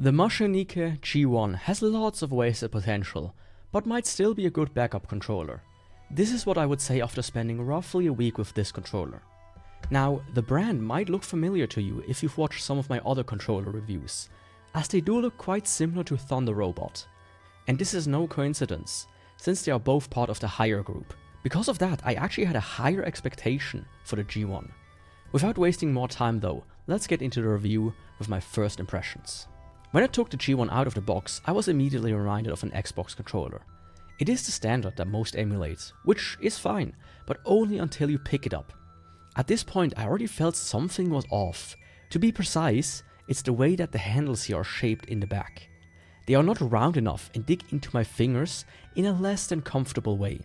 The MACHENIKE G1 has lots of wasted potential, but might still be a good backup controller. This is what I would say after spending roughly a week with this controller. Now, the brand might look familiar to you if you've watched some of my other controller reviews, as they do look quite similar to Thunder Robot. And this is no coincidence, since they are both part of the higher group. Because of that, I actually had a higher expectation for the G1. Without wasting more time though, let's get into the review with my first impressions. When I took the G1 out of the box, I was immediately reminded of an Xbox controller. It is the standard that most emulate, which is fine, but only until you pick it up. At this point I already felt something was off. To be precise, it's the way that the handles here are shaped in the back. They are not round enough and dig into my fingers in a less than comfortable way.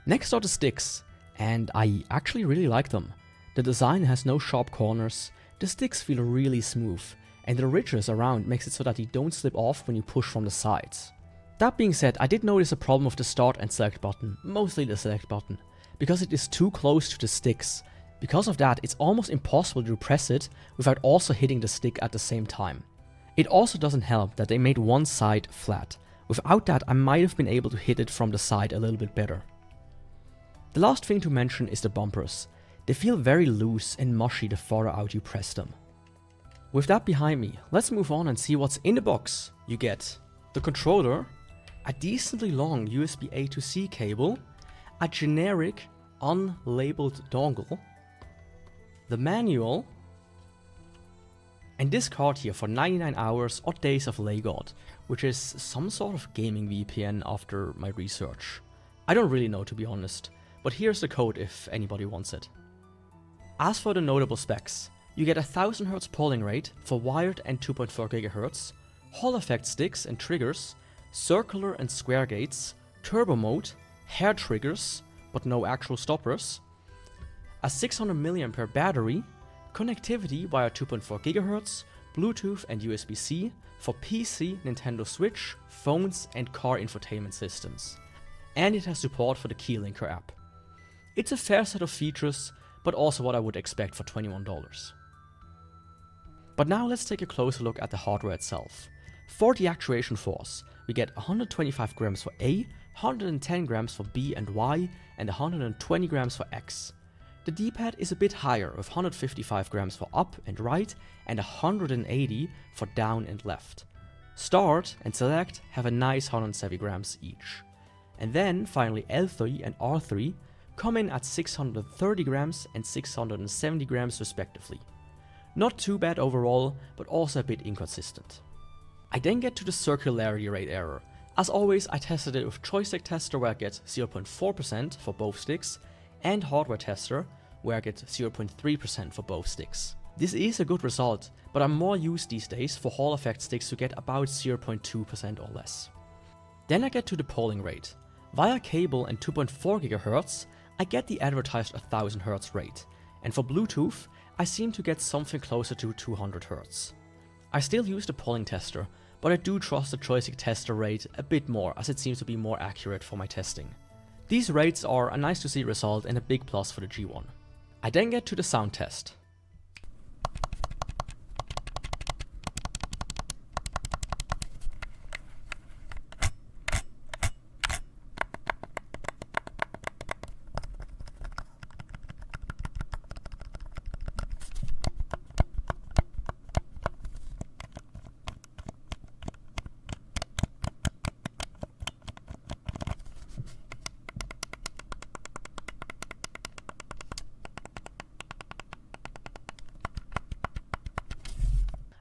Next are the sticks, and I actually really like them. The design has no sharp corners, the sticks feel really smooth, and the ridges around makes it so that they don't slip off when you push from the sides. That being said, I did notice a problem with the start and select button, mostly the select button, because it is too close to the sticks. Because of that, it's almost impossible to press it without also hitting the stick at the same time. It also doesn't help that they made one side flat. Without that, I might have been able to hit it from the side a little bit better. The last thing to mention is the bumpers. They feel very loose and mushy the farther out you press them. With that behind me, let's move on and see what's in the box. You get the controller, a decently long USB A to C cable, a generic unlabeled dongle, the manual, and this card here for 99 hours or days of Laygod, which is some sort of gaming VPN after my research. I don't really know, to be honest, but here's the code if anybody wants it. As for the notable specs, you get a 1000Hz polling rate for wired and 2.4 GHz, Hall effect sticks and triggers, circular and square gates, turbo mode, hair triggers, but no actual stoppers, a 600 mAh battery, connectivity via 2.4 GHz, Bluetooth and USB-C for PC, Nintendo Switch, phones and car infotainment systems. And it has support for the Keylinker app. It's a fair set of features, but also what I would expect for $21. But now let's take a closer look at the hardware itself. For the actuation force, we get 125 grams for A, 110 grams for B and Y, and 120 grams for X. The D-pad is a bit higher with 155 grams for up and right and 180 for down and left. Start and select have a nice 170 grams each. And then finally L3 and R3 come in at 630 grams and 670 grams respectively. Not too bad overall, but also a bit inconsistent. I then get to the circularity rate error. As always, I tested it with joystick tester where I get 0.4% for both sticks, and hardware tester where I get 0.3% for both sticks. This is a good result, but I'm more used these days for Hall effect sticks to get about 0.2% or less. Then I get to the polling rate. Via cable and 2.4 GHz, I get the advertised 1000Hz rate, and for Bluetooth, I seem to get something closer to 200Hz. I still use the polling tester, but I do trust the joystick tester rate a bit more as it seems to be more accurate for my testing. These rates are a nice to see result and a big plus for the G1. I then get to the sound test.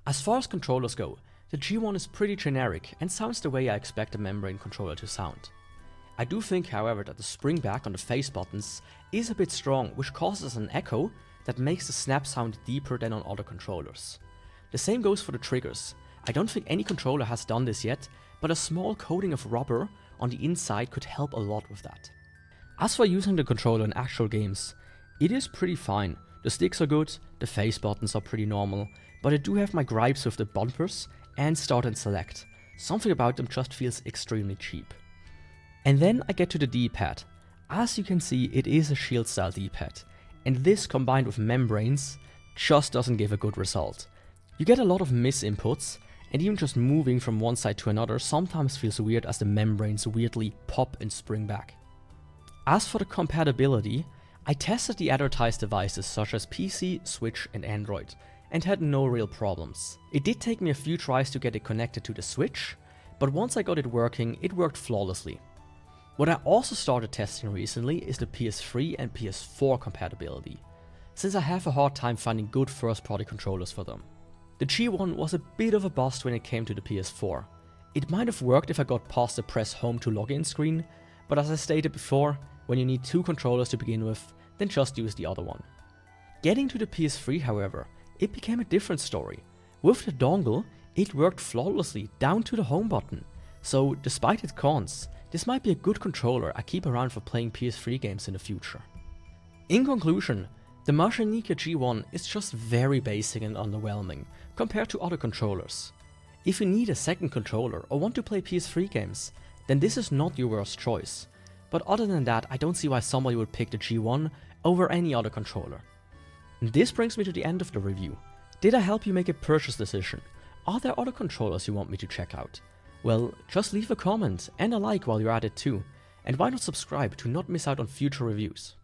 As far as controllers go, the G1 is pretty generic and sounds the way I expect a membrane controller to sound. I do think, however, that the spring back on the face buttons is a bit strong, which causes an echo that makes the snap sound deeper than on other controllers. The same goes for the triggers. I don't think any controller has done this yet, but a small coating of rubber on the inside could help a lot with that. As for using the controller in actual games, it is pretty fine. The sticks are good, the face buttons are pretty normal, but I do have my gripes with the bumpers and start and select. Something about them just feels extremely cheap. And then I get to the D-pad. As you can see, it is a shield style D-pad, and this combined with membranes just doesn't give a good result. You get a lot of miss inputs, and even just moving from one side to another sometimes feels weird as the membranes weirdly pop and spring back. As for the compatibility, I tested the advertised devices such as PC, Switch and Android, and had no real problems. It did take me a few tries to get it connected to the Switch, but once I got it worked flawlessly. What I also started testing recently is the PS3 and PS4 compatibility, since I have a hard time finding good first-party controllers for them. The G1 was a bit of a bust when it came to the PS4. It might have worked if I got past the press home to login screen, but as I stated before, when you need two controllers to begin with, then just use the other one. Getting to the PS3 however, it became a different story. With the dongle, it worked flawlessly down to the home button, so despite its cons, this might be a good controller I keep around for playing PS3 games in the future. In conclusion, the MACHENIKE G1 is just very basic and underwhelming compared to other controllers. If you need a second controller or want to play PS3 games, then this is not your worst choice. But other than that, I don't see why somebody would pick the G1 over any other controller. And this brings me to the end of the review. Did I help you make a purchase decision? Are there other controllers you want me to check out? Well, just leave a comment and a like while you're at it too, and why not subscribe to not miss out on future reviews.